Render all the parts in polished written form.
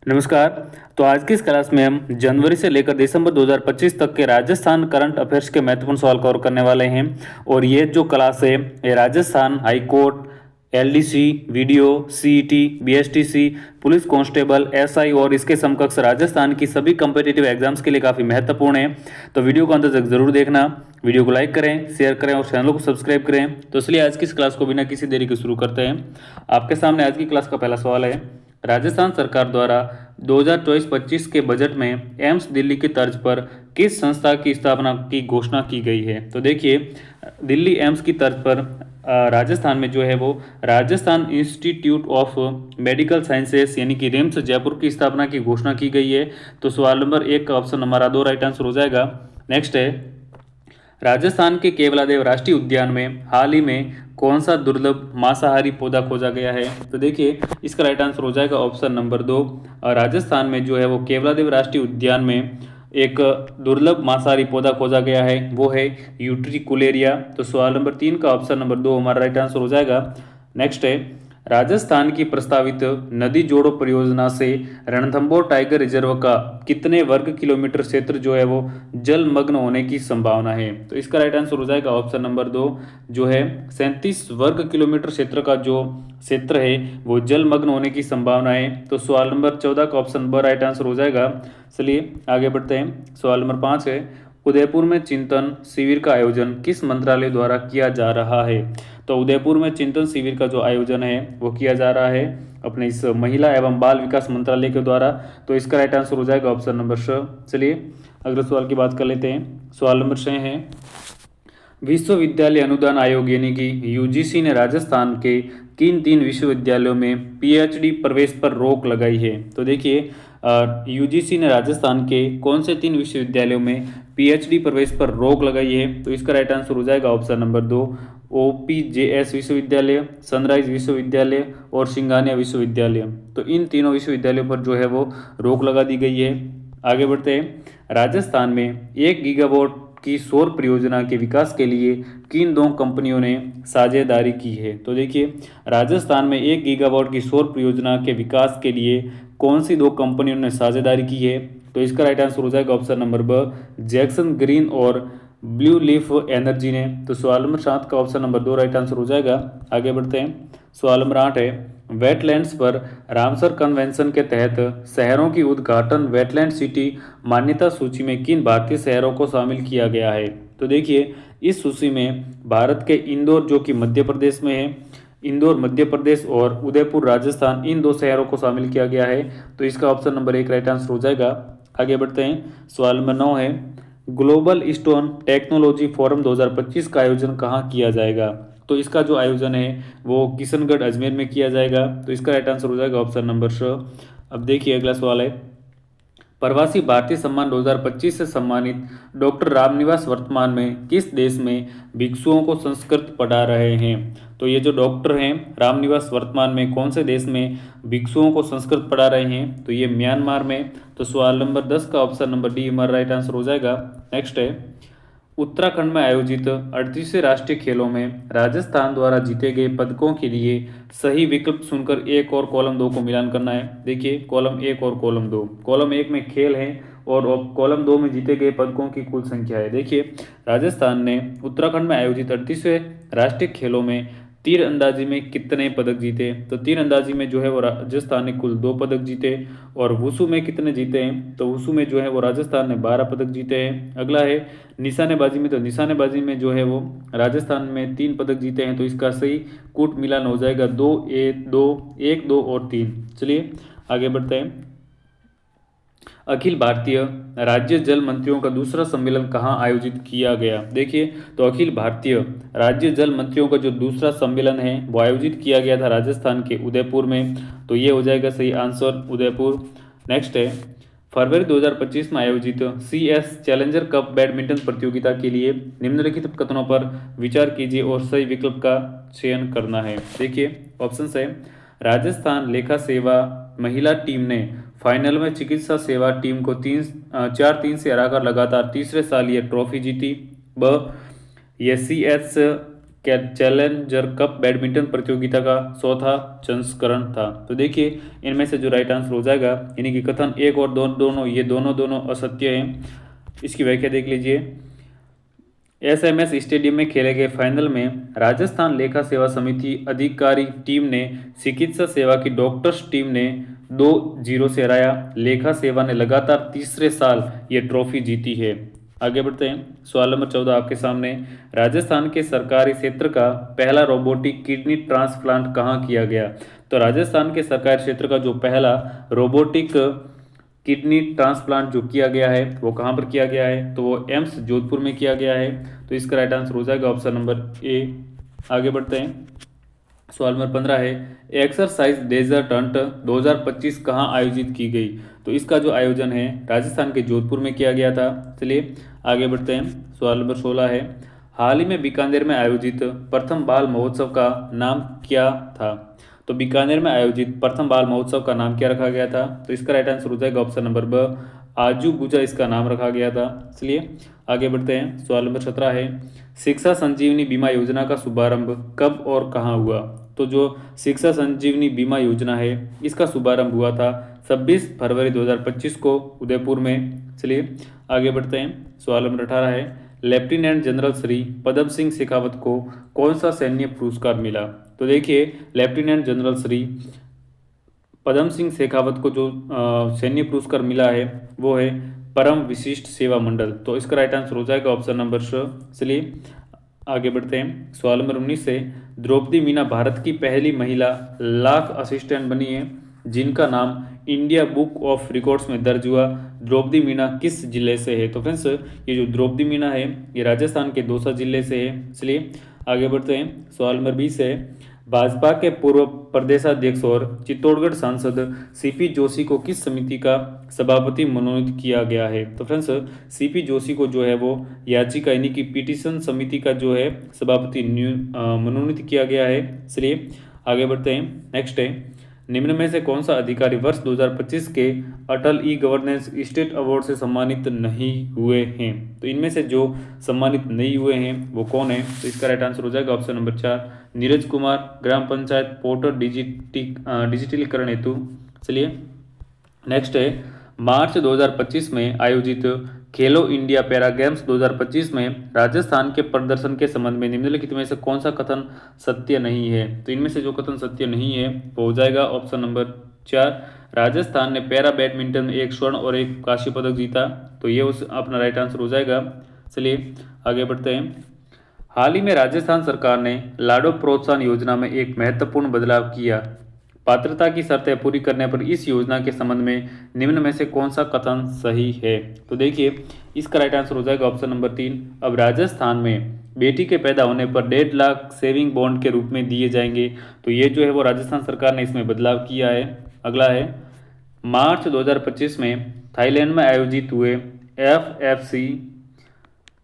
नमस्कार। तो आज की इस क्लास में हम जनवरी से लेकर दिसंबर 2025 तक के राजस्थान करंट अफेयर्स के महत्वपूर्ण सवाल कवर करने वाले हैं। और ये जो क्लास है ये Rajasthan high court, LDC, video, CET, BSTC, police constable, SI और इसके समकक्ष राजस्थान की सभी कम्पिटिटिव एग्जाम्स के लिए काफ़ी महत्वपूर्ण है। तो वीडियो को अंत तक जरूर देखना, वीडियो को लाइक करें, शेयर करें और चैनल को सब्सक्राइब करें। तो इसलिए आज की इस क्लास को बिना किसी देरी के शुरू करते हैं। आपके सामने आज की क्लास का पहला सवाल है, राजस्थान सरकार द्वारा 2024-25 के बजट में एम्स दिल्ली की तर्ज पर किस संस्था की स्थापना की घोषणा की गई है। तो देखिए, दिल्ली एम्स की तर्ज पर राजस्थान में जो है वो Rajasthan institute of medical sciences यानी कि रिम्स जयपुर की स्थापना की घोषणा की गई है। तो सवाल नंबर 1 का ऑप्शन हमारा 2 राइट आंसर हो जाएगा। नेक्स्ट है, राजस्थान के केवलादेव राष्ट्रीय उद्यान में हाल ही में कौन सा दुर्लभ मांसाहारी पौधा खोजा गया है। तो देखिए, इसका राइट आंसर हो जाएगा ऑप्शन नंबर 2। राजस्थान में जो है वो केवलादेव राष्ट्रीय उद्यान में एक दुर्लभ मांसाहारी पौधा खोजा गया है, वो है यूट्रिकुलेरिया। तो सवाल नंबर 3 का ऑप्शन नंबर 2 हमारा राइट आंसर हो जाएगा। नेक्स्ट है, राजस्थान की प्रस्तावित नदी जोड़ो परियोजना से रणथंभौर टाइगर रिजर्व का कितने वर्ग किलोमीटर क्षेत्र जो है वो जलमग्न होने की संभावना है। तो इसका राइट आंसर हो जाएगा ऑप्शन नंबर 2, जो है 37 वर्ग किलोमीटर क्षेत्र का जो क्षेत्र है वो जलमग्न होने की संभावना है। तो सवाल नंबर 14 का ऑप्शन ब राइट आंसर हो जाएगा। चलिए आगे बढ़ते हैं। सवाल नंबर 5 है, उदयपुर में चिंतन शिविर का आयोजन किस मंत्रालय द्वारा किया जा रहा है। तो उदयपुर में चिंतन शिविर का जो आयोजन है वो किया जा रहा है अपने इस महिला एवं बाल विकास मंत्रालय के द्वारा। तो इसका राइट आंसर हो जाएगा ऑप्शन नंबर श। चलिए अगले सवाल की बात कर लेते हैं। सवाल नंबर 6 है, विश्वविद्यालय अनुदान आयोग यानी कि यूजीसी ने राजस्थान के किन 3 विश्वविद्यालयों में पीएचडी प्रवेश पर रोक लगाई है। तो देखिए, यूजीसी ने राजस्थान के कौन से 3 विश्वविद्यालयों में पीएचडी प्रवेश पर रोक लगाई है। तो इसका राइट आंसर हो जाएगा ऑप्शन नंबर 2, ओपीजेएस विश्वविद्यालय, सनराइज विश्वविद्यालय और सिंघानिया विश्वविद्यालय। तो इन तीनों विश्वविद्यालयों पर जो है वो रोक लगा दी गई है। आगे बढ़ते हैं। राजस्थान में 1 गीगावाट की सौर परियोजना के विकास के लिए किन 2 कंपनियों ने साझेदारी की है। तो देखिए, राजस्थान में 1 गीगावाट की सौर परियोजना के विकास के लिए कौन सी 2 कंपनियों ने साझेदारी की है। तो इसका राइट आंसर हो जाएगा ऑप्शन नंबर ब, जैक्सन ग्रीन और ब्लू लीफ एनर्जी ने। तो सवाल नंबर 7 का ऑप्शन नंबर 2 राइट आंसर हो जाएगा। आगे बढ़ते हैं। सवाल नंबर 8 है, वेटलैंड्स पर रामसर कन्वेंशन के तहत शहरों की उद्घाटन वेटलैंड सिटी मान्यता सूची में किन भारतीय शहरों को शामिल किया गया है। तो देखिए, इस सूची में भारत के इंदौर जो कि मध्य प्रदेश में है, इंदौर मध्य प्रदेश और उदयपुर राजस्थान, इन 2 शहरों को शामिल किया गया है। तो इसका ऑप्शन नंबर 1 राइट आंसर हो जाएगा। आगे बढ़ते हैं। सवाल नंबर 9 है, ग्लोबल स्टोन टेक्नोलॉजी फोरम 2025 का आयोजन कहाँ किया जाएगा। तो इसका जो आयोजन है वो किशनगढ़ अजमेर में किया जाएगा। तो इसका राइट आंसर हो जाएगा ऑप्शन नंबर श। अब देखिए अगला सवाल है, प्रवासी भारतीय सम्मान 2025 से सम्मानित डॉक्टर रामनिवास वर्तमान में किस देश में भिक्षुओं को संस्कृत पढ़ा रहे हैं। तो ये जो डॉक्टर हैं रामनिवास वर्तमान में कौन से देश में भिक्षुओं को संस्कृत पढ़ा रहे हैं। तो ये म्यांमार में। तो सवाल नंबर 10 का ऑप्शन नंबर डी हमारा राइट आंसर हो जाएगा। नेक्स्ट है, उत्तराखंड में आयोजित 38वें राष्ट्रीय खेलों में राजस्थान द्वारा जीते गए पदकों के लिए सही विकल्प चुनकर 1 और कॉलम 2 को मिलान करना है। देखिए, कॉलम 1 और कॉलम 2, कॉलम 1 में खेल है और कॉलम 2 में जीते गए पदकों की कुल संख्या है। देखिए, राजस्थान ने उत्तराखंड में आयोजित 38वें राष्ट्रीय खेलों में तीर अंदाजी में कितने पदक जीते। तो तीर अंदाजी में जो है वो राजस्थान ने कुल 2 पदक जीते। और वुशु में कितने जीते हैं। तो वुशु में जो है वो राजस्थान ने 12 पदक जीते हैं। अगला है निशानेबाजी में। तो निशानेबाजी में जो है वो राजस्थान में 3 पदक जीते हैं। तो इसका सही कूट मिलान हो जाएगा 2 1 2 1 2 और 3। चलिए आगे बढ़ते हैं। अखिल भारतीय राज्य जल मंत्रियों का दूसरा सम्मेलन कहाँ आयोजित किया गया। देखिए, तो अखिल भारतीय राज्य जल मंत्रियों का जो दूसरा सम्मेलन है वो आयोजित किया गया था राजस्थान के उदयपुर में। तो ये हो जाएगा सही आंसर उदयपुर। नेक्स्ट है, फरवरी 2025 में आयोजित CS चैलेंजर कप बैडमिंटन प्रतियोगिता के लिए निम्नलिखित कथनों पर विचार कीजिए और सही विकल्प का चयन करना है। देखिए ऑप्शन है, राजस्थान लेखा सेवा महिला टीम ने फाइनल में चिकित्सा सेवा टीम को 4-3 से हराकर लगातार तीसरे साल ये ट्रॉफी जीती। ब, ये CS चैलेंजर कप बैडमिंटन प्रतियोगिता का चौथा संस्करण था। तो देखिए इनमें से जो राइट आंसर हो जाएगा, यानी कि कथन एक और दोनों ये दोनों असत्य हैं। इसकी व्याख्या देख लीजिए। एसएमएस स्टेडियम में खेले गए फाइनल में राजस्थान लेखा सेवा समिति अधिकारी टीम ने चिकित्सा सेवा की डॉक्टर्स टीम ने 2-0 से हराया। लेखा सेवा ने लगातार तीसरे साल ये ट्रॉफी जीती है। आगे बढ़ते हैं। सवाल नंबर 14 आपके सामने। राजस्थान के सरकारी क्षेत्र का पहला रोबोटिक किडनी ट्रांसप्लांट कहाँ किया गया? तो राजस्थान के सरकारी क्षेत्र का जो पहला रोबोटिक किडनी ट्रांसप्लांट जो किया गया है वो कहाँ पर किया गया है? तो वो एम्स जोधपुर में किया गया है। तो इसका राइट आंसर हो जाएगा ऑप्शन नंबर ए। आगे बढ़ते हैं। सवाल नंबर 15 है, एक्सरसाइज डेजर्ट हंट 2025 कहाँ आयोजित की गई? तो इसका जो आयोजन है राजस्थान के जोधपुर में किया गया था। चलिए आगे बढ़ते हैं। सवाल नंबर 16 है, हाल ही में बीकानेर में आयोजित प्रथम बाल महोत्सव का नाम क्या था? तो बीकानेर में आयोजित प्रथम बाल महोत्सव का नाम क्या रखा गया था? तो इसका राइट आंसर हो जाएगा ऑप्शन नंबर ब, आजू गुजा इसका नाम रखा गया था। चलिए आगे बढ़ते हैं। सवाल नंबर 17 है, शिक्षा संजीवनी बीमा योजना का शुभारंभ कब और कहाँ हुआ? तो जो शिक्षा संजीवनी बीमा योजना है इसका शुभारंभ हुआ था 26 फरवरी 2025 को उदयपुर में। चलिए आगे बढ़ते हैं। सवाल नंबर 18 है, लेफ्टिनेंट जनरल श्री पदम सिंह शेखावत को कौन सा सैन्य पुरस्कार मिला? तो देखिए लेफ्टिनेंट जनरल श्री पदम सिंह शेखावत को जो सैन्य पुरस्कार मिला है वो है परम विशिष्ट सेवा मंडल। तो इसका राइट आंसर हो जाएगा ऑप्शन नंबर श। चलिए आगे बढ़ते हैं। सवाल नंबर 19 से, द्रौपदी मीना भारत की पहली महिला लाख असिस्टेंट बनी है जिनका नाम इंडिया बुक ऑफ रिकॉर्ड्स में दर्ज हुआ। द्रौपदी मीना किस जिले से है? तो फ्रेंड्स ये जो द्रौपदी मीना है ये राजस्थान के दौसा जिले से है। चलिए आगे बढ़ते हैं। सवाल नंबर 20 है, भाजपा के पूर्व प्रदेशाध्यक्ष और चित्तौड़गढ़ सांसद सीपी जोशी को किस समिति का सभापति मनोनीत किया गया है? तो फ्रेंड्स सीपी जोशी को जो है वो याचिका यानी कि पिटीशन समिति का जो है सभापति मनोनीत किया गया है। चलिए आगे बढ़ते हैं। नेक्स्ट है, निम्न में से कौन सा अधिकारी वर्ष 2025 के अटल ई गवर्नेंस स्टेट अवार्ड से सम्मानित नहीं हुए हैं? तो इनमें से जो सम्मानित नहीं हुए हैं वो कौन है? तो इसका राइट आंसर हो जाएगा ऑप्शन नंबर 4, नीरज कुमार, ग्राम पंचायत पोर्टल डिजिटलीकरण हेतु। चलिए नेक्स्ट है, मार्च 2025 में आयोजित खेलो इंडिया पैरा गेम्स 2025 में राजस्थान के प्रदर्शन के संबंध में निम्नलिखित में से कौन सा कथन सत्य नहीं है? तो इनमें से जो कथन सत्य नहीं है वो हो जाएगा ऑप्शन नंबर 4, राजस्थान ने पैरा बैडमिंटन में 1 स्वर्ण और 1 कांस्य पदक जीता। तो ये उस अपना राइट आंसर हो जाएगा। चलिए आगे बढ़ते हैं। हाल ही में राजस्थान सरकार ने लाडो प्रोत्साहन योजना में एक महत्वपूर्ण बदलाव किया। पात्रता की शर्तें पूरी करने पर इस योजना के संबंध में निम्न में से कौन सा कथन सही है? तो देखिए इसका राइट आंसर हो जाएगा ऑप्शन नंबर 3, अब राजस्थान में बेटी के पैदा होने पर 1.5 लाख सेविंग बॉन्ड के रूप में दिए जाएंगे। तो ये जो है वो राजस्थान सरकार ने इसमें बदलाव किया है। अगला है, मार्च 2025 में थाईलैंड में आयोजित हुए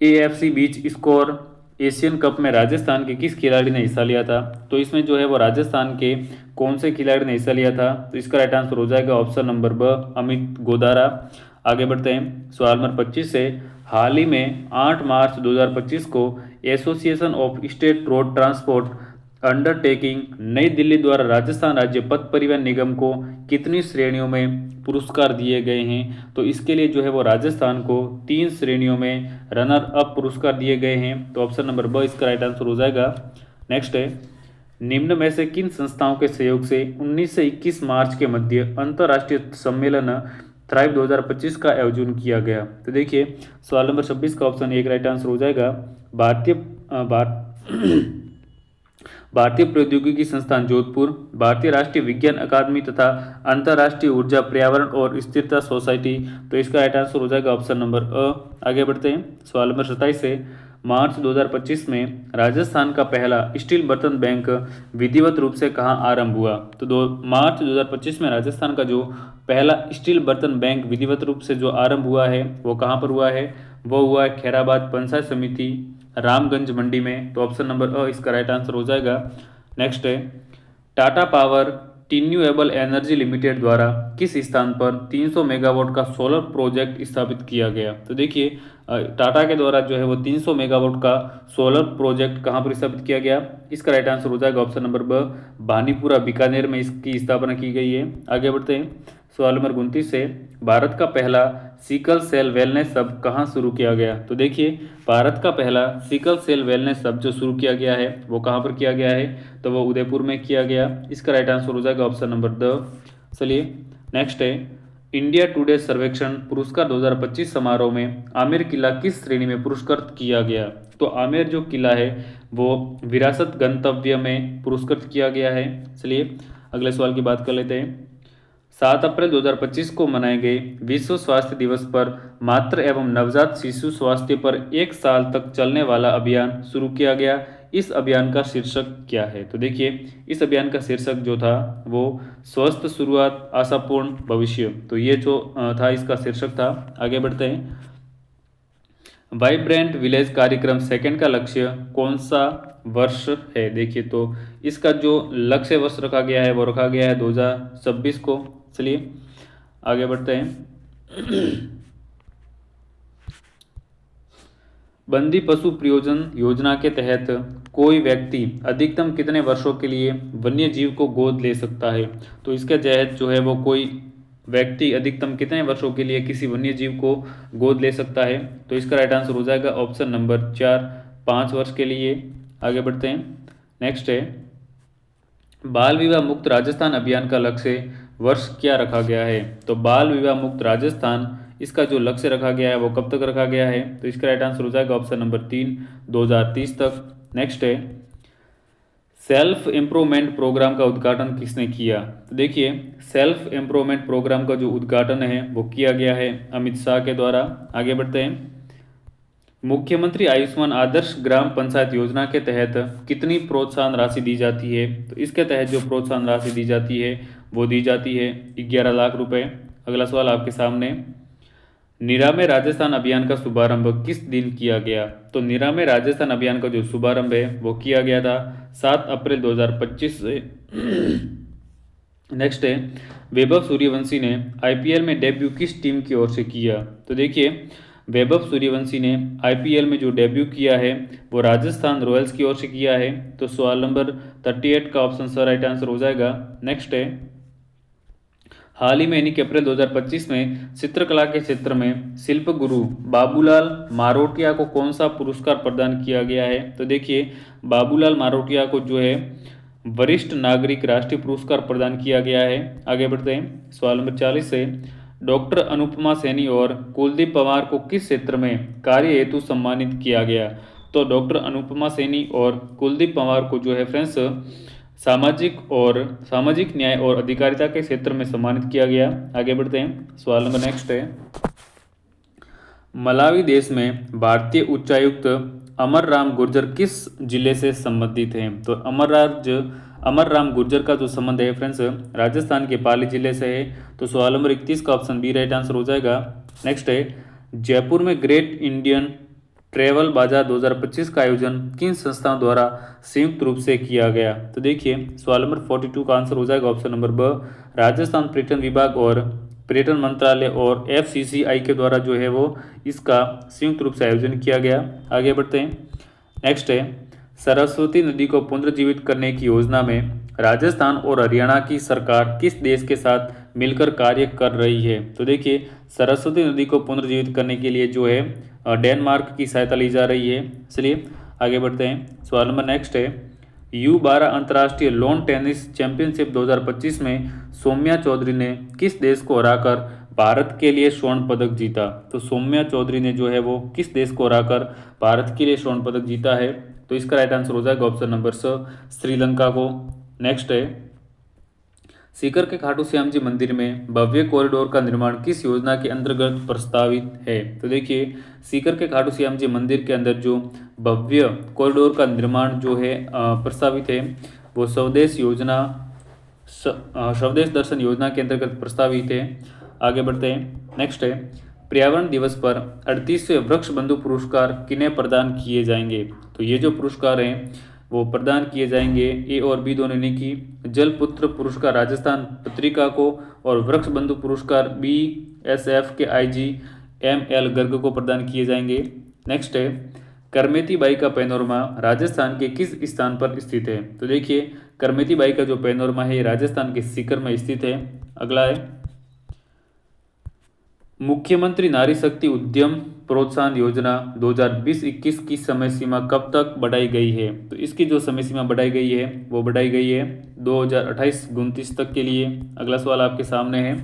AFC बीच स्कोर एशियन कप में राजस्थान के किस खिलाड़ी ने हिस्सा लिया था? तो इसमें जो है वो राजस्थान के कौन से खिलाड़ी ने हिस्सा लिया था? तो इसका राइट आंसर हो जाएगा ऑप्शन नंबर ब, अमित गोदारा। आगे बढ़ते हैं। सवाल नंबर 25 से, हाल ही में 8 मार्च 2025 को association of state road transport undertaking नई दिल्ली द्वारा राजस्थान राज्य पथ परिवहन निगम को कितनी श्रेणियों में पुरस्कार दिए गए हैं? तो इसके लिए जो है वो राजस्थान को 3 श्रेणियों में रनर अप पुरस्कार दिए गए हैं। तो ऑप्शन नंबर ब इसका राइट आंसर हो जाएगा। नेक्स्ट है, निम्न में से किन संस्थाओं के सहयोग से 19 से 21 मार्च के मध्य अंतर्राष्ट्रीय सम्मेलन थ्राइव 2025 का आयोजन किया गया? तो देखिए सवाल नंबर 26 का ऑप्शन 1 राइट आंसर हो जाएगा। भारतीय प्रौद्योगिकी संस्थान जोधपुर, भारतीय राष्ट्रीय विज्ञान अकादमी तथा अंतर्राष्ट्रीय ऊर्जा पर्यावरण और स्थिरता सोसाइटी। तो इसका राइट आंसर हो जाएगा ऑप्शन नंबर अ। आगे बढ़ते हैं। सवाल नंबर 27 से, मार्च 2025 में राजस्थान का पहला स्टील बर्तन बैंक विधिवत रूप से कहाँ आरंभ हुआ? तो मार्च 2025 में राजस्थान का जो पहला स्टील बर्तन बैंक विधिवत रूप से जो आरंभ हुआ है वो कहाँ पर हुआ है? वो हुआ है खैराबाद पंचायत समिति रामगंज मंडी में। तो ऑप्शन नंबर अ इसका राइट आंसर हो जाएगा। नेक्स्ट है, टाटा पावर टिन्यूएबल एनर्जी लिमिटेड द्वारा किस स्थान पर 300 मेगावाट का सोलर प्रोजेक्ट स्थापित किया गया। तो देखिए टाटा के द्वारा जो है वो 300 मेगावाट का सोलर प्रोजेक्ट कहाँ पर स्थापित किया गया। इसका राइट आंसर हो जाएगा ऑप्शन नंबर ब, भानीपुरा बीकानेर में इसकी स्थापना की गई है। आगे बढ़ते हैं सवाल नंबर 29 से, भारत का पहला सिकल सेल वेलनेस हब कहाँ शुरू किया गया। तो देखिए भारत का पहला सिकल सेल वेलनेस हब जो शुरू किया गया है वो कहाँ पर किया गया है, तो वो उदयपुर में किया गया। इसका राइट आंसर हो जाएगा ऑप्शन नंबर द। चलिए नेक्स्ट है, इंडिया टुडे सर्वेक्षण पुरस्कार 2025 समारोह में आमेर किला किस श्रेणी में पुरस्कृत किया गया। तो आमेर जो किला है वो विरासत गंतव्य में पुरस्कृत किया गया है। चलिए अगले सवाल की बात कर लेते हैं। 7 अप्रैल 2025 को मनाए गए विश्व स्वास्थ्य दिवस पर मातृ एवं नवजात शिशु स्वास्थ्य पर 1 साल तक चलने वाला अभियान शुरू किया गया। इस अभियान का शीर्षक क्या है। तो देखिए इस अभियान का शीर्षक जो था वो स्वस्थ शुरुआत आशापूर्ण भविष्य, तो ये जो था इसका शीर्षक था। आगे बढ़ते हैं, वाइब्रेंट विलेज कार्यक्रम सेकंड का लक्ष्य कौन सा वर्ष है। देखिए तो इसका जो लक्ष्य वर्ष रखा गया है वो रखा गया है 2026 को। चलिए आगे बढ़ते हैं, बंदी पशु प्रयोजन योजना के तहत कोई व्यक्ति अधिकतम कितने वर्षों के लिए वन्य जीव को गोद ले सकता है। तो इसके तहत जो है वो कोई व्यक्ति अधिकतम कितने वर्षों के लिए किसी वन्य जीव को गोद ले सकता है। तो इसका राइट आंसर हो जाएगा ऑप्शन नंबर 4, 5 वर्ष के लिए। आगे बढ़ते हैं, नेक्स्ट है, बाल विवाह मुक्त राजस्थान अभियान का लक्ष्य वर्ष क्या रखा गया है। तो बाल विवाह मुक्त राजस्थान इसका जो लक्ष्य रखा गया है वो कब तक रखा गया है। तो इसका राइट आंसर हो जाएगा ऑप्शन नंबर 3, 2030 तक। नेक्स्ट है, सेल्फ इम्प्रूवमेंट प्रोग्राम का उद्घाटन किसने किया। तो देखिए सेल्फ इम्प्रूवमेंट प्रोग्राम का जो उद्घाटन है वो किया गया है अमित शाह के द्वारा। आगे बढ़ते हैं, मुख्यमंत्री आयुष्मान आदर्श ग्राम पंचायत योजना के तहत कितनी प्रोत्साहन राशि दी जाती है। तो इसके तहत जो प्रोत्साहन राशि दी जाती है वो दी जाती है 11 लाख रुपए। अगला सवाल आपके सामने, निरामय राजस्थान अभियान का शुभारंभ किस दिन किया गया। तो निरामय राजस्थान अभियान का जो शुभारंभ है वो किया गया था 7 अप्रैल 2025 से। नेक्स्ट है, वैभव सूर्यवंशी ने आईपीएल में डेब्यू किस टीम की ओर से किया। तो देखिए वैभव सूर्यवंशी ने आईपीएल में जो डेब्यू किया है वो राजस्थान रॉयल्स की ओर से किया है। तो सवाल नंबर 38 का ऑप्शन सा राइट आंसर हो जाएगा। नेक्स्ट है, हाल ही में यानी कि अप्रैल 2025 में चित्रकला के क्षेत्र में शिल्प गुरु बाबूलाल मारोटिया को कौन सा पुरस्कार प्रदान किया गया है। तो देखिए बाबूलाल मारोटिया को जो है वरिष्ठ नागरिक राष्ट्रीय पुरस्कार प्रदान किया गया है। आगे बढ़ते हैं, सवाल नंबर 40 से, डॉक्टर अनुपमा सैनी और कुलदीप पंवार को किस क्षेत्र में कार्य हेतु सम्मानित किया गया। तो डॉक्टर अनुपमा सैनी और कुलदीप पंवार को जो है फ्रेंड्स सामाजिक न्याय और अधिकारिता के क्षेत्र में सम्मानित किया गया। आगे बढ़ते हैं, सवाल नंबर नेक्स्ट है, मलावी देश में भारतीय उच्चायुक्त अमर राम गुर्जर किस जिले से संबंधित हैं। तो अमर राम गुर्जर का जो संबंध है फ्रेंड्स राजस्थान के पाली जिले से है। तो सवाल नंबर 31 का ऑप्शन बी राइट आंसर हो जाएगा। नेक्स्ट है, जयपुर में ग्रेट इंडियन ट्रेवल बाजार 2025 का आयोजन किन संस्थाओं द्वारा संयुक्त रूप से किया गया। तो देखिए सवाल नंबर 42 का आंसर हो जाएगा ऑप्शन नंबर ब, राजस्थान पर्यटन विभाग और पर्यटन मंत्रालय और एफसीसीआई के द्वारा जो है वो इसका संयुक्त रूप से आयोजन किया गया। आगे बढ़ते हैं, नेक्स्ट है, सरस्वती नदी को पुनर्जीवित करने की योजना में राजस्थान और हरियाणा की सरकार किस देश के साथ मिलकर कार्य कर रही है। तो देखिए सरस्वती नदी को पुनर्जीवित करने के लिए जो है डेनमार्क की सहायता ली जा रही है। चलिए आगे बढ़ते हैं, सवाल नंबर नेक्स्ट है, U12 अंतर्राष्ट्रीय लॉन टेनिस चैंपियनशिप 2025 में सौम्या चौधरी ने किस देश को हराकर भारत के लिए स्वर्ण पदक जीता। तो सौम्या चौधरी ने जो है वो किस देश को हराकर भारत के लिए स्वर्ण पदक जीता है। तो इसका राइट आंसर हो जाएगा ऑप्शन नंबर स, श्रीलंका को। नेक्स्ट है, सीकर के खाटू श्याम जी मंदिर में भव्य कॉरिडोर का निर्माण किस योजना के अंतर्गत प्रस्तावित है। तो देखिए सीकर के खाटू श्याम जी मंदिर के अंदर जो भव्य कॉरिडोर का निर्माण जो है प्रस्तावित है वो स्वदेश दर्शन योजना के अंतर्गत प्रस्तावित है। आगे बढ़ते हैं, नेक्स्ट है, पर्यावरण दिवस पर 38वें वृक्ष बंधु पुरस्कार किन्हें प्रदान किए जाएंगे। तो ये जो पुरस्कार हैं वो प्रदान किए जाएंगे। ए और बी दोनों ने की जलपुत्र पुरस्कार राजस्थान पत्रिका को और वृक्ष बंधु पुरस्कार BSF के IG ML गर्ग को प्रदान किए जाएंगे। नेक्स्ट है करमेती बाई का पैनोरमा राजस्थान के किस स्थान पर स्थित है? तो देखिए करमेती बाई का जो पैनोरमा है राजस्थान के सीकर में स्थित है। अगला है मुख्यमंत्री नारी शक्ति उद्यम प्रोत्साहन योजना 2020-21 की समय सीमा कब तक बढ़ाई गई है? तो इसकी जो समय सीमा बढ़ाई गई है वो बढ़ाई गई है 2028-29 तक के लिए। अगला सवाल आपके सामने है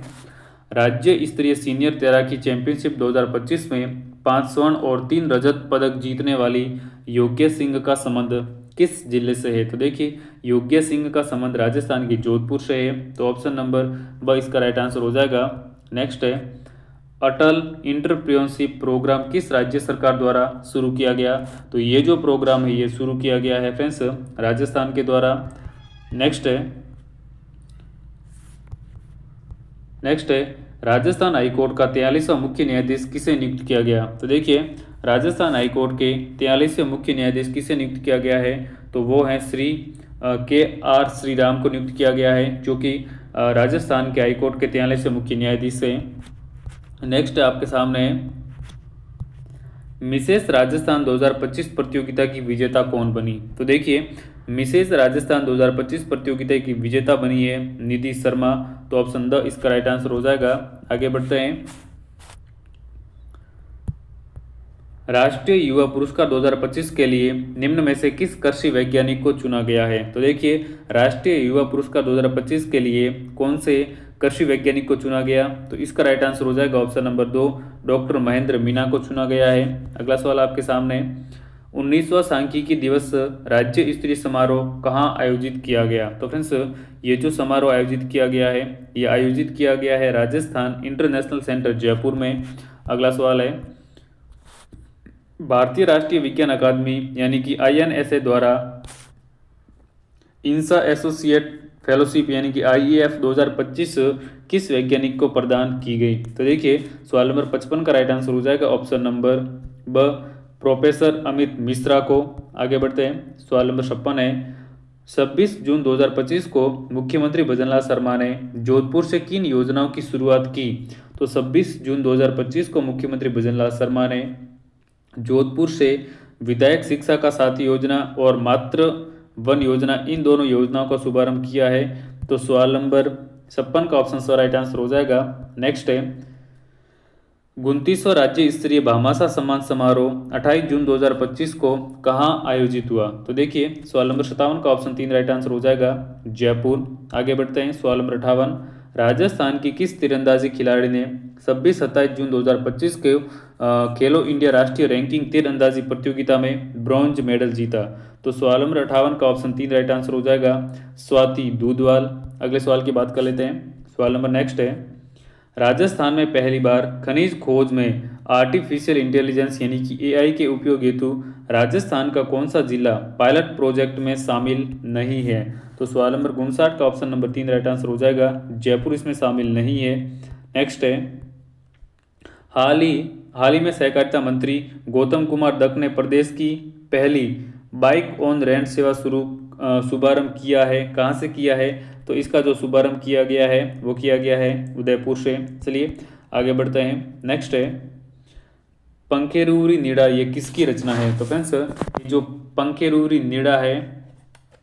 राज्य स्तरीय सीनियर तैराकी चैंपियनशिप 2025 में 5 स्वर्ण और 3 रजत पदक जीतने वाली योग्य सिंह का संबंध किस जिले से है? तो देखिए योग्य सिंह का संबंध राजस्थान के जोधपुर से है, तो ऑप्शन नंबर ब इसका राइट आंसर हो जाएगा। नेक्स्ट है अटल इंटरप्रेन्योरशिप प्रोग्राम किस राज्य सरकार द्वारा शुरू किया गया? तो ये जो प्रोग्राम है ये शुरू किया गया है फ्रेंड्स राजस्थान के द्वारा। नेक्स्ट है राजस्थान हाईकोर्ट का 43वां मुख्य न्यायाधीश किसे नियुक्त किया गया? तो देखिए राजस्थान हाईकोर्ट के 43वें मुख्य न्यायाधीश किसे नियुक्त किया गया है? तो वो हैं श्री KR श्रीराम को नियुक्त किया गया है, जो कि राजस्थान के हाईकोर्ट के 43वें मुख्य न्यायाधीश हैं। नेक्स्ट आपके सामने मिसेस राजस्थान 2025 प्रतियोगिता की विजेता कौन बनी? तो देखिए मिसेस राजस्थान 2025 प्रतियोगिता की विजेता बनी है निधि शर्मा, तो ऑप्शन द इसका राइट आंसर हो जाएगा। आगे बढ़ते हैं राष्ट्रीय युवा पुरस्कार 2025 के लिए निम्न में से किस कृषि वैज्ञानिक को चुना गया है? तो देखिए राष्ट्रीय युवा पुरस्कार 2025 के लिए कौन से कृषि वैज्ञानिक को चुना गया? तो इसका राइट आंसर हो जाएगा option number 2 doctor Mahendra Meena को चुना गया है। अगला सवाल आपके सामने 19वां सांख्यिकी दिवस राज्य स्तरीय समारोह कहाँ आयोजित किया गया? तो फ्रेंड्स ये जो समारोह आयोजित किया गया है ये आयोजित किया गया है राजस्थान इंटरनेशनल सेंटर जयपुर में। अगला सवाल है भारतीय राष्ट्रीय विज्ञान अकादमी यानी कि INSA द्वारा इंसा एसोसिएट फेलोशिप यानी कि IAF 2025 किस वैज्ञानिक को प्रदान की गई? तो देखिए सवाल नंबर 55 का राइट आंसर हो जाएगा ऑप्शन नंबर ब प्रोफेसर अमित मिश्रा को। आगे बढ़ते हैं सवाल नंबर 56 है 26 जून 2025 को मुख्यमंत्री भजनलाल शर्मा ने जोधपुर से किन योजनाओं की शुरुआत की? तो 26 जून 2025 को मुख्यमंत्री भजनलाल शर्मा ने जोधपुर से विधायक शिक्षा का साथी योजना और मातृ वन योजना इन दोनों योजनाओं का शुभारंभ किया है। तो सवाल नंबर 56 का ऑप्शन स राइट आंसर हो जाएगा। नेक्स्ट है 29वां राज्य स्तरीय भामाशाह सम्मान समारोह 28 जून 2025 को कहाँ आयोजित हुआ? तो देखिए सवाल नंबर 57 का ऑप्शन 3 राइट आंसर हो जाएगा जयपुर। आगे बढ़ते हैं सवाल नंबर 58 राजस्थान की किस तीरंदाजी खिलाड़ी ने 26-27 जून 2025 के खेलो इंडिया राष्ट्रीय रैंकिंग तीरंदाजी प्रतियोगिता में ब्रॉन्ज मेडल जीता? तो सवाल नंबर 58 का ऑप्शन 3 राइट आंसर हो जाएगा स्वाति दूधवाल। अगले सवाल की बात कर लेते हैं। सवाल नंबर नेक्स्ट है राजस्थान में पहली बार खनिज खोज में आर्टिफिशियल इंटेलिजेंस यानी कि AI के उपयोग हेतु राजस्थान का कौन सा जिला पायलट प्रोजेक्ट में शामिल नहीं है? तो सवाल नंबर 59 का ऑप्शन नंबर 3 राइट आंसर हो जाएगा जयपुर इसमें शामिल नहीं है। नेक्स्ट है हाल ही में सहकारिता मंत्री गौतम कुमार दत्त ने प्रदेश की पहली बाइक ऑन रेंट सेवा शुभारंभ किया है, कहाँ से किया है? तो इसका जो शुभारंभ किया गया है वो किया गया है उदयपुर से। चलिए आगे बढ़ते हैं। नेक्स्ट है पंखेरूरी नीड़ा ये किसकी रचना है? तो फ्रेंड्स जो पंखेरूरी नीड़ा है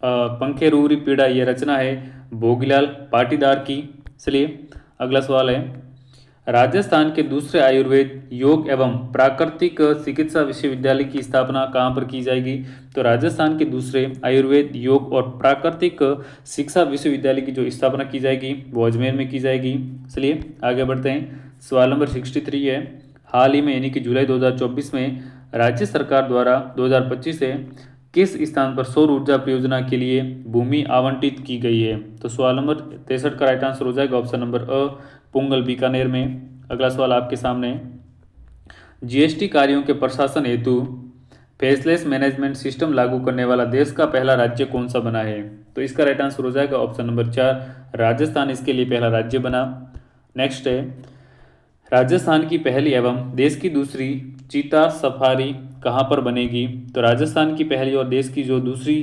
पंखेरूरी पीड़ा ये रचना है भोगीलाल पाटीदार की। चलिए अगला सवाल है राजस्थान के दूसरे आयुर्वेद योग एवं प्राकृतिक चिकित्सा विश्वविद्यालय की स्थापना कहाँ पर की जाएगी? तो राजस्थान के दूसरे आयुर्वेद योग और प्राकृतिक शिक्षा विश्वविद्यालय की जो स्थापना की जाएगी वो अजमेर में की जाएगी। चलिए आगे बढ़ते हैं। सवाल नंबर 63 है हाल ही में यानी कि जुलाई 2024 में राज्य सरकार द्वारा 2025 से किस स्थान पर सौर ऊर्जा परियोजना के लिए भूमि आवंटित की गई है? तो सवाल नंबर 63 का राइट आंसर हो जाएगा ऑप्शन नंबर अ पुंगल बीकानेर में। अगला सवाल आपके सामने GST कार्यों के प्रशासन हेतु फेसलेस मैनेजमेंट सिस्टम लागू करने वाला देश का पहला राज्य कौन सा बना है? तो इसका राइट आंसर हो जाएगा ऑप्शन नंबर 4 राजस्थान इसके लिए पहला राज्य बना। नेक्स्ट है राजस्थान की पहली एवं देश की दूसरी चीता सफारी कहाँ पर बनेगी? तो राजस्थान की पहली और देश की जो दूसरी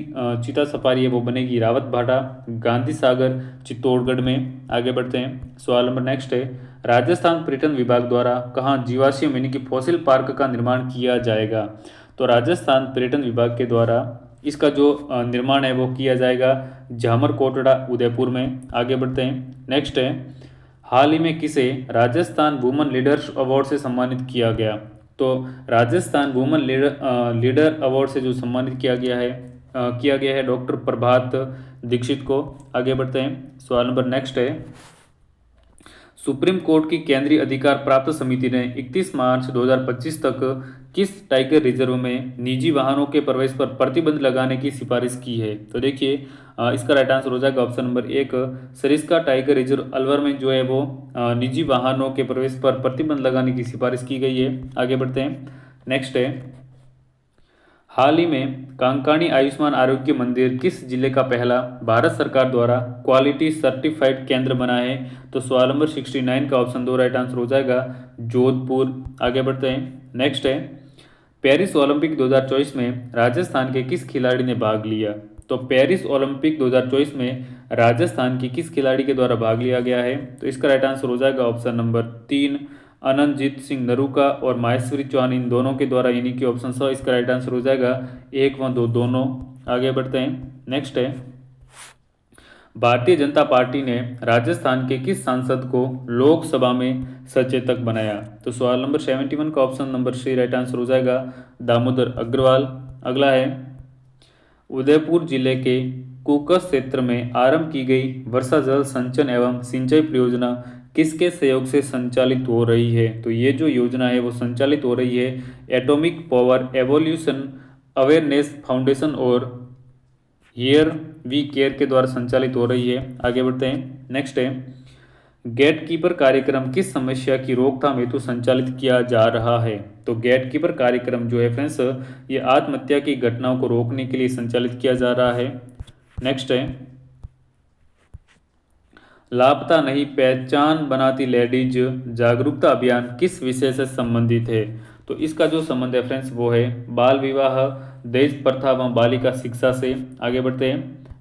चीता सफारी है वो बनेगी रावत भाटा, गांधी सागर, चित्तौड़गढ़ में। आगे बढ़ते हैं, सवाल नंबर नेक्स्ट है, राजस्थान पर्यटन विभाग द्वारा कहाँ जीवाश्म यानी कि फॉसिल पार्क का निर्माण किया जाएगा? तो राजस्थान पर्यटन विभाग के द्वारा इसका जो निर्माण है वो किया जाएगा झामर कोटड़ा, उदयपुर में। आगे बढ़ते हैं, नेक्स्ट है, हाल ही में किसे राजस्थान वुमेन लीडर्स अवार्ड से सम्मानित किया गया? तो राजस्थान वुमेन लीडर अवार्ड से जो सम्मानित किया गया है डॉक्टर प्रभात दीक्षित को। आगे बढ़ते हैं, सवाल नंबर नेक्स्ट है, सुप्रीम कोर्ट की केंद्रीय अधिकार प्राप्त समिति ने 31 मार्च 2025 तक किस टाइगर रिजर्व में निजी वाहनों के प्रवेश पर प्रतिबंध लगाने की सिफारिश की है? तो देखिए इसका राइट आंसर हो जाएगा ऑप्शन नंबर एक, सरिस्का टाइगर रिजर्व अलवर में जो है वो निजी वाहनों के प्रवेश पर प्रतिबंध लगाने की सिफारिश की गई है। आगे बढ़ते हैं, नेक्स्ट है, हाल ही में कांकाणी आयुष्मान आरोग्य मंदिर किस जिले का पहला भारत सरकार द्वारा क्वालिटी सर्टिफाइड केंद्र बना है? तो सवाल नंबर 69 का ऑप्शन 2 राइट आंसर हो जाएगा जोधपुर। आगे बढ़ते हैं, नेक्स्ट है, पेरिस ओलंपिक 2024 में राजस्थान के किस खिलाड़ी ने भाग लिया? तो पेरिस ओलंपिक 2024 में राजस्थान की किस खिलाड़ी के द्वारा भाग लिया गया है? तो इसका राइट आंसर हो जाएगा ऑप्शन नंबर 3, अनंतजीत सिंह नरूका और माहेश्वरी चौहान, इन दोनों के द्वारा, यानी कि ऑप्शन स इसका राइट आंसर हो जाएगा 1 व 2 दोनों। आगे बढ़ते हैं, नेक्स्ट है, भारतीय जनता पार्टी ने राजस्थान के किस सांसद को लोकसभा में सचेतक बनाया? तो सवाल नंबर 71 का option number C right answer हो जाएगा दामोदर अग्रवाल। अगला है, उदयपुर जिले के कुकस क्षेत्र में आरंभ की गई वर्षा जल संचयन एवं सिंचाई परियोजना किसके सहयोग से संचालित हो रही है? तो ये जो योजना है वो संचालित हो रही है atomic power evolution awareness foundation और हियर वी केयर के द्वारा संचालित हो रही है। आगे बढ़ते हैं, नेक्स्ट है, गेट कीपर कार्यक्रम किस समस्या की रोकथाम हेतु संचालित किया जा रहा है? तो गेट कीपर कार्यक्रम जो है फ्रेंड्स ये आत्महत्या की घटनाओं को रोकने के लिए संचालित किया जा रहा है। नेक्स्ट है, लापता नहीं पहचान बनाती लेडीज जागरूकता अभियान किस विषय से संबंधित है? तो इसका जो संबंध है फ्रेंड्स वो है बाल विवाह, दहेज प्रथा व बालिका शिक्षा से। आगे बढ़ते हैं,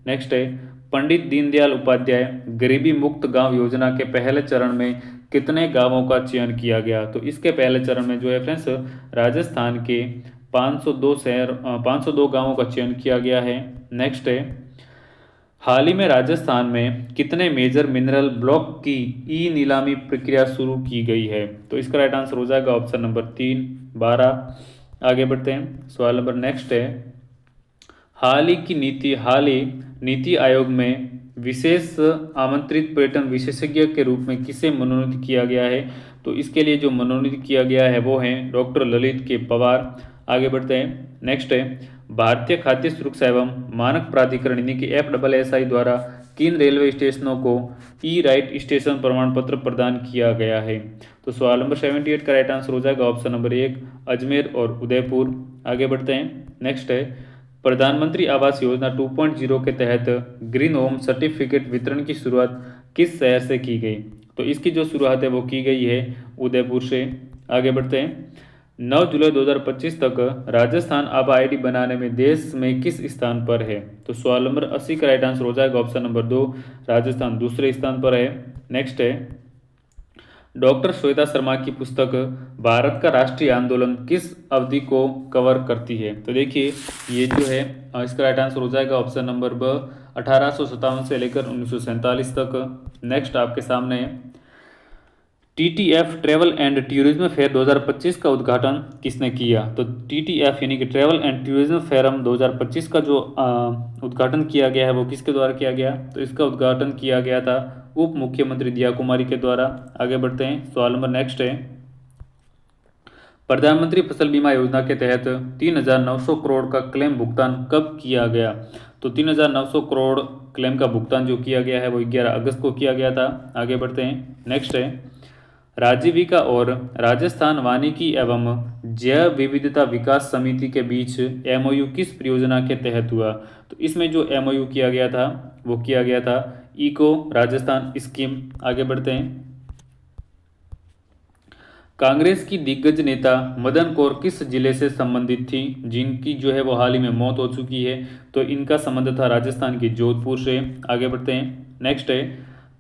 नेक्स्ट है, पंडित दीनदयाल उपाध्याय गरीबी मुक्त गांव योजना के पहले चरण में कितने गांवों का चयन किया गया? तो इसके पहले चरण में जो है फ्रेंड्स राजस्थान के 502 गांवों का चयन किया गया है। नेक्स्ट है, हाल ही में राजस्थान में कितने मेजर मिनरल ब्लॉक की ई नीलामी प्रक्रिया शुरू की गई है? तो इसका राइट आंसर हो जाएगा ऑप्शन नंबर 3, 12। आगे बढ़ते हैं, सवाल नंबर नेक्स्ट है, हाल ही नीति आयोग में विशेष आमंत्रित पर्यटन विशेषज्ञ के रूप में किसे मनोनीत किया गया है? तो इसके लिए जो मनोनीत किया गया है वो है डॉक्टर ललित के पवार। आगे बढ़ते हैं, नेक्स्ट है, भारतीय खाद्य सुरक्षा एवं मानक प्राधिकरण यानी कि FSSAI द्वारा किन रेलवे स्टेशनों को ई राइट स्टेशन प्रमाण पत्र प्रदान किया गया है? तो सवाल नंबर 78 का राइट आंसर हो जाएगा ऑप्शन नंबर 1, अजमेर और उदयपुर। आगे बढ़ते हैं, नेक्स्ट है, प्रधानमंत्री आवास योजना 2.0 के तहत ग्रीन होम सर्टिफिकेट वितरण की शुरुआत किस शहर से की गई? तो इसकी जो शुरुआत है वो की गई है उदयपुर से। आगे बढ़ते हैं, 9 जुलाई 2025 तक राजस्थान आभा आईडी बनाने में देश में किस स्थान पर है? तो सवाल नंबर 80 का राइट आंसर हो जाएगा ऑप्शन नंबर 2, राजस्थान दूसरे स्थान पर है। नेक्स्ट है, डॉक्टर श्वेता शर्मा की पुस्तक भारत का राष्ट्रीय आंदोलन किस अवधि को कवर करती है? तो देखिए ये जो है इसका राइट आंसर हो जाएगा ऑप्शन नंबर ब, 1857 से लेकर 1947 तक। नेक्स्ट आपके सामने है, TTF travel and tourism fair 2025 का उद्घाटन किसने किया? तो TTF यानी कि ट्रैवल एंड टूरिज्म फेरम 2025 का जो उद्घाटन किया गया है वो किसके द्वारा किया गया? तो इसका उद्घाटन किया गया था उप मुख्यमंत्री दिया कुमारी के द्वारा। आगे बढ़ते हैं, सवाल नंबर नेक्स्ट है, प्रधानमंत्री फसल बीमा योजना के तहत 3,900 करोड़ का क्लेम भुगतान कब किया गया? तो 3,900 करोड़ क्लेम का भुगतान जो किया गया है वो 11 अगस्त को किया गया था। आगे बढ़ते हैं, नेक्स्ट है, राजीविका और राजस्थान वानिकी एवं जैव विविधता विकास समिति के बीच MOU किस परियोजना के तहत हुआ? तो इसमें जो MOU किया गया था वो किया गया था इको राजस्थान स्कीम। आगे बढ़ते हैं, कांग्रेस की दिग्गज नेता मदन कौर किस जिले से संबंधित थी, जिनकी जो है वो हाल ही में मौत हो चुकी है। तो इनका संबंध था राजस्थान के जोधपुर से। आगे बढ़ते हैं। नेक्स्ट है,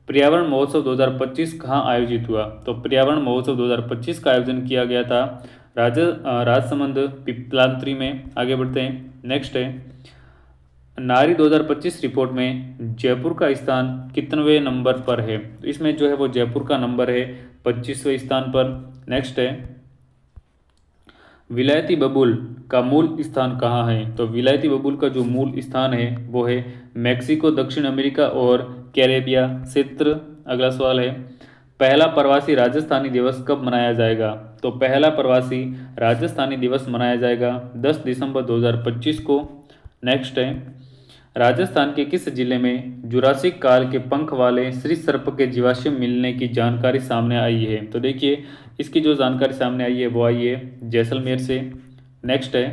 पर्यावरण महोत्सव 2025 कहाँ आयोजित हुआ। तो पर्यावरण महोत्सव 2025 का आयोजन किया गया था राजसमंद पिपलांत्री में। आगे बढ़ते हैं। नेक्स्ट है, नारी 2025 रिपोर्ट में जयपुर का स्थान कितनवें नंबर पर है। तो इसमें जो है वो जयपुर का नंबर है 25वें स्थान पर। नेक्स्ट है, विलायती बबूल का मूल स्थान कहाँ है। तो विलायती बबूल का जो मूल स्थान है वो है मैक्सिको, दक्षिण अमेरिका और कैरेबिया क्षेत्र। अगला सवाल है, पहला प्रवासी राजस्थानी दिवस कब मनाया जाएगा। तो पहला प्रवासी राजस्थानी दिवस मनाया जाएगा 10 दिसंबर 2025 को। नेक्स्ट है, राजस्थान के किस जिले में जुरासिक काल के पंख वाले श्री सर्प के जीवाश्म मिलने की जानकारी सामने आई है। तो देखिए, इसकी जो जानकारी सामने आई है वो आई है जैसलमेर से। नेक्स्ट है,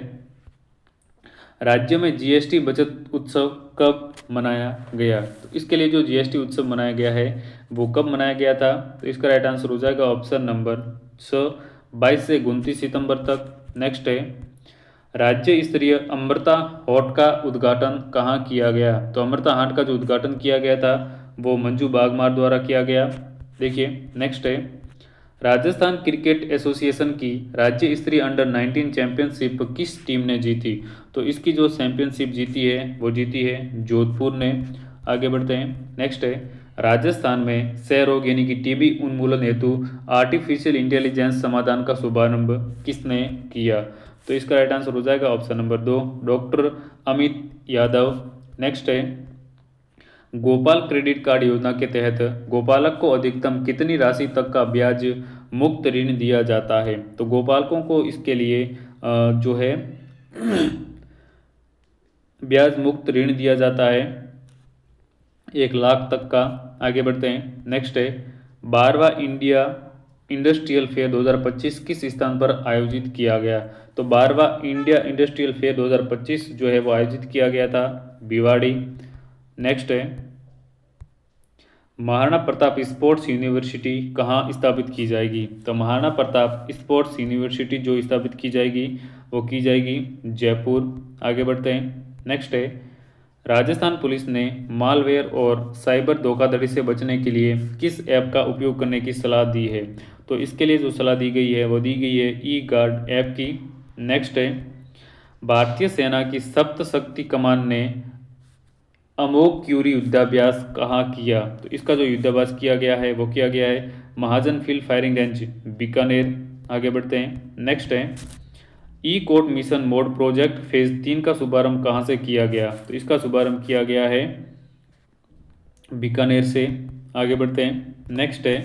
राज्य में जीएसटी बचत उत्सव कब मनाया गया। तो इसके लिए जो जीएसटी उत्सव मनाया गया है वो कब मनाया गया था। तो इसका राइट आंसर हो जाएगा ऑप्शन नंबर स 22 से 29 सितंबर तक। नेक्स्ट है, राज्य स्तरीय अमृता हाट का उद्घाटन कहाँ किया गया। तो अमृता हाट का जो उद्घाटन किया गया था वो मंजू बागमार द्वारा किया गया। देखिए, नेक्स्ट है, राजस्थान क्रिकेट एसोसिएशन की राज्य स्तरीय अंडर 19 चैंपियनशिप किस टीम ने जीती। तो इसकी जो चैंपियनशिप जीती है वो जीती है जोधपुर ने। आगे बढ़ते हैं। नेक्स्ट है, राजस्थान में क्षय रोग यानी कि टीबी उन्मूलन हेतु आर्टिफिशियल इंटेलिजेंस समाधान का शुभारंभ किसने किया। तो इसका राइट आंसर हो जाएगा option number 2, doctor Amit Yadav. Next है, गोपाल क्रेडिट कार्ड योजना के तहत गोपालक को अधिकतम कितनी राशि तक का ब्याज मुक्त ऋण दिया जाता है। तो गोपालकों को इसके लिए जो है ब्याज मुक्त ऋण दिया जाता है 1 लाख तक का। आगे बढ़ते हैं। नेक्स्ट है, 12वां इंडिया इंडस्ट्रियल फेयर 2025 किस स्थान पर आयोजित किया गया। तो 12वां इंडिया इंडस्ट्रियल फेयर 2025 जो है वो आयोजित किया गया था भिवाड़ी। नेक्स्ट है, महाराणा प्रताप स्पोर्ट्स यूनिवर्सिटी कहाँ स्थापित की जाएगी। तो महाराणा प्रताप स्पोर्ट्स यूनिवर्सिटी जो स्थापित की जाएगी वो की जाएगी जयपुर। आगे बढ़ते हैं। नेक्स्ट है, राजस्थान पुलिस ने मालवेयर और साइबर धोखाधड़ी से बचने के लिए किस ऐप का उपयोग करने की सलाह दी है। तो इसके लिए जो सलाह दी गई है वो दी गई है ई गार्ड ऐप की। नेक्स्ट है, भारतीय सेना की सप्त शक्ति कमान ने अमोघ क्यूरी युद्धाभ्यास कहाँ किया। तो इसका जो युद्धाभ्यास किया गया है वो किया गया है Mahajan field firing range Bikaner. आगे बढ़ते हैं। नेक्स्ट है, e court mission mode project phase 3 का शुभारंभ कहाँ से किया गया। तो इसका शुभारंभ किया गया है बीकानेर से। आगे बढ़ते हैं। नेक्स्ट है,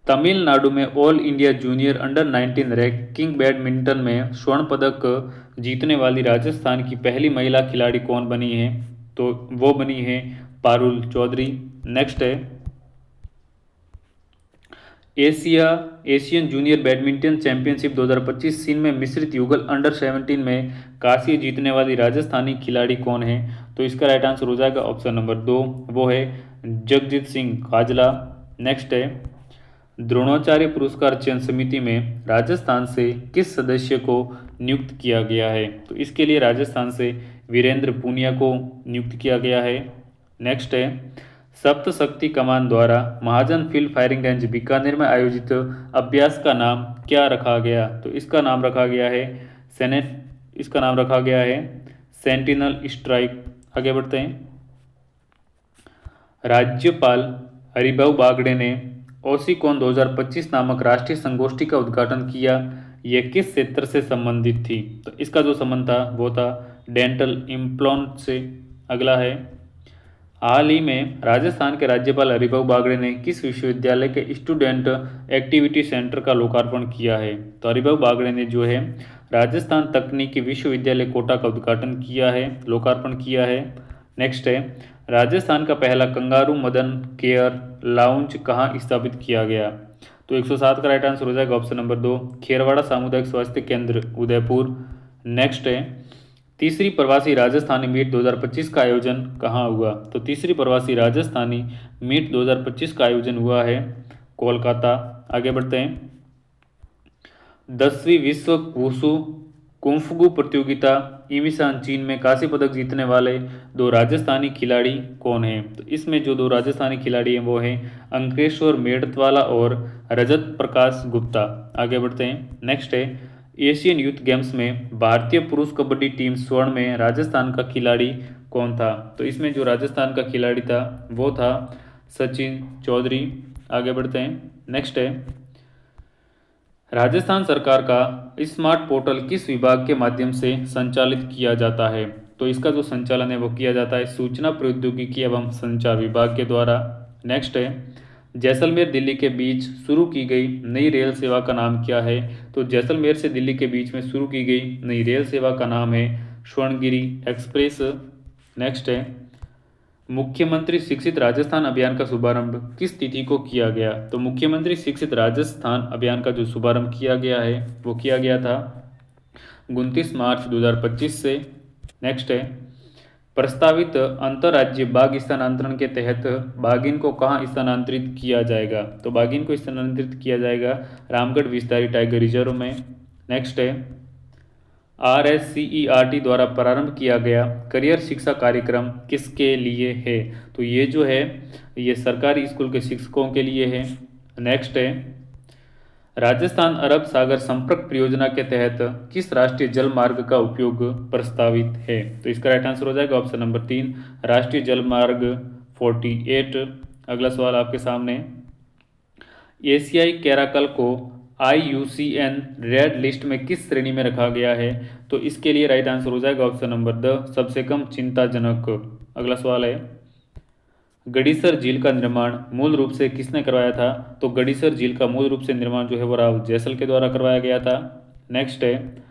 तमिलनाडु में all India junior under 19 ranking badminton में स्वर्ण पदक जीतने वाली राजस्थान की पहली महिला खिलाड़ी कौन बनी है। तो वो बनी है पारुल चौधरी। नेक्स्ट है, एशियन जूनियर बैडमिंटन चैंपियनशिप 2025 चीन में मिश्रित युगल अंडर 17 में कांस्य जीतने वाली राजस्थानी खिलाड़ी कौन है। तो इसका राइट आंसर हो जाएगा ऑप्शन नंबर 2, वो है जगजीत सिंह काजला। नेक्स्ट है, द्रोणाचार्य पुरस्कार चयन समिति में राजस्थान से किस सदस्य को नियुक्त किया गया है। तो इसके लिए राजस्थान से वीरेंद्र पूनिया को नियुक्त किया गया है। नेक्स्ट है, सप्त शक्ति कमान द्वारा महाजन फील्ड फायरिंग रेंज बीकानेर में आयोजित अभ्यास का नाम क्या रखा गया। तो इसका नाम रखा गया है सेंटिनल स्ट्राइक। आगे बढ़ते हैं। राज्यपाल हरिभाऊ बागड़े ने ओसिकॉन 2025 नामक राष्ट्रीय संगोष्ठी का उद्घाटन किया। यह किस क्षेत्र से संबंधित थी। तो इसका जो संबंध था वो था डेंटल इम्प्लांट से। अगला है, हाल ही में राजस्थान के राज्यपाल हरिभाऊ बागड़े ने किस विश्वविद्यालय के स्टूडेंट एक्टिविटी सेंटर का लोकार्पण किया है। तो हरिभाऊ बागड़े ने जो है राजस्थान तकनीकी विश्वविद्यालय कोटा का उद्घाटन किया है, लोकार्पण किया है। नेक्स्ट है, राजस्थान का पहला कंगारू मदन केयर लाउंज कहाँ स्थापित किया गया। तो 107 का राइट आंसर हो जाएगा ऑप्शन नंबर 2, खेरवाड़ा सामुदायिक स्वास्थ्य केंद्र उदयपुर। नेक्स्ट है, तीसरी प्रवासी राजस्थानी मीट 2025 का आयोजन कहाँ हुआ। तो तीसरी प्रवासी राजस्थानी मीट 2025 का आयोजन हुआ है कोलकाता। आगे बढ़ते हैं। 10वीं विश्व वुशु कुंफू प्रतियोगिता ईमिसान चीन में कांस्य पदक जीतने वाले दो राजस्थानी खिलाड़ी कौन हैं? तो इसमें जो दो राजस्थानी खिलाड़ी हैं वो हैं अंकलेश्वर मेड़तवाला और रजत प्रकाश गुप्ता। आगे बढ़ते हैं। नेक्स्ट है एशियन यूथ गेम्स में भारतीय पुरुष कबड्डी टीम स्वर्ण में राजस्थान का खिलाड़ी कौन था? तो इसमें जो राजस्थान का खिलाड़ी था वो था सचिन चौधरी। आगे बढ़ते हैं। नेक्स्ट है राजस्थान सरकार का स्मार्ट पोर्टल किस विभाग के माध्यम से संचालित किया जाता है? तो इसका जो संचालन है वो किया जाता है सूचना प्रौद्योगिकी एवं संचार विभाग के द्वारा। नेक्स्ट है जैसलमेर दिल्ली के बीच शुरू की गई नई रेल सेवा का नाम क्या है? तो जैसलमेर से दिल्ली के बीच में शुरू की गई नई रेल सेवा का नाम है स्वर्णगिरी एक्सप्रेस। नेक्स्ट है मुख्यमंत्री शिक्षित राजस्थान अभियान का शुभारंभ किस तिथि को किया गया? तो मुख्यमंत्री शिक्षित राजस्थान अभियान का जो शुभारंभ किया गया है वो किया गया था 29 मार्च 2025 से। नेक्स्ट है प्रस्तावित अंतर्राज्यीय बाघ स्थानांतरण के तहत बाघिन को कहाँ स्थानांतरित किया जाएगा? तो बाघिन को स्थानांतरित किया जाएगा रामगढ़ विस्तारी टाइगर रिजर्व में। नेक्स्ट है RSCERT द्वारा प्रारंभ किया गया करियर शिक्षा कार्यक्रम किसके लिए है? तो ये जो है ये सरकारी स्कूल के शिक्षकों के लिए है। नेक्स्ट है राजस्थान अरब सागर संपर्क परियोजना के तहत किस राष्ट्रीय जल मार्ग का उपयोग प्रस्तावित है? तो इसका राइट आंसर हो जाएगा ऑप्शन नंबर 3 राष्ट्रीय जल मार्ग 48। अगला सवाल आपके सामने एशियाई कैराकल को IUCN रेड लिस्ट में किस श्रेणी में रखा गया है? तो इसके लिए राइट आंसर हो जाएगा ऑप्शन नंबर द सबसे कम चिंताजनक। अगला सवाल है गड़ीसर झील का निर्माण मूल रूप से किसने करवाया था? तो गड़ीसर झील का मूल रूप से निर्माण जो है वो राव जैसल के द्वारा करवाया गया था। नेक्स्ट है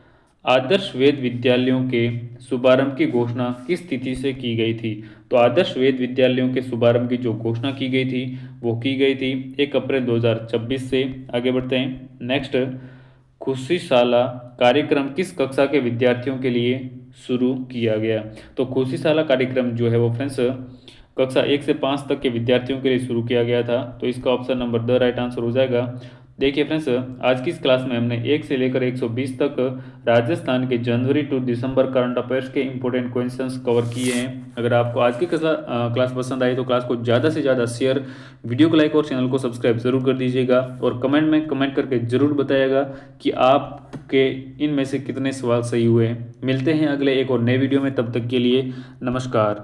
आदर्श वेद विद्यालयों के शुभारंभ की घोषणा किस तिथि से की गई थी? तो आदर्श वेद विद्यालयों के शुभारंभ की जो घोषणा की गई थी वो की गई थी 1 अप्रैल 2026 से। आगे बढ़ते हैं। नेक्स्ट खुशीशाला कार्यक्रम किस कक्षा के विद्यार्थियों के लिए शुरू किया गया? तो खुशीशाला कार्यक्रम जो है वो फ्रेंड्स कक्षा 1 से 5 तक के विद्यार्थियों के लिए शुरू किया गया था। तो इसका option number the right answer हो जाएगा। देखिए फ्रेंड्स आज की इस क्लास में हमने 1 से लेकर 120 तक राजस्थान के जनवरी टू दिसंबर करंट अफेयर्स के इंपॉर्टेंट क्वेश्चंस कवर किए हैं। अगर आपको आज की क्लास पसंद आई तो क्लास को ज़्यादा से ज़्यादा शेयर, वीडियो को लाइक और चैनल को सब्सक्राइब जरूर कर दीजिएगा और कमेंट में कमेंट करके ज़रूर बताइएगा कि आपके इनमें से कितने सवाल सही हुए हैं। मिलते हैं अगले एक और नए वीडियो में, तब तक के लिए नमस्कार।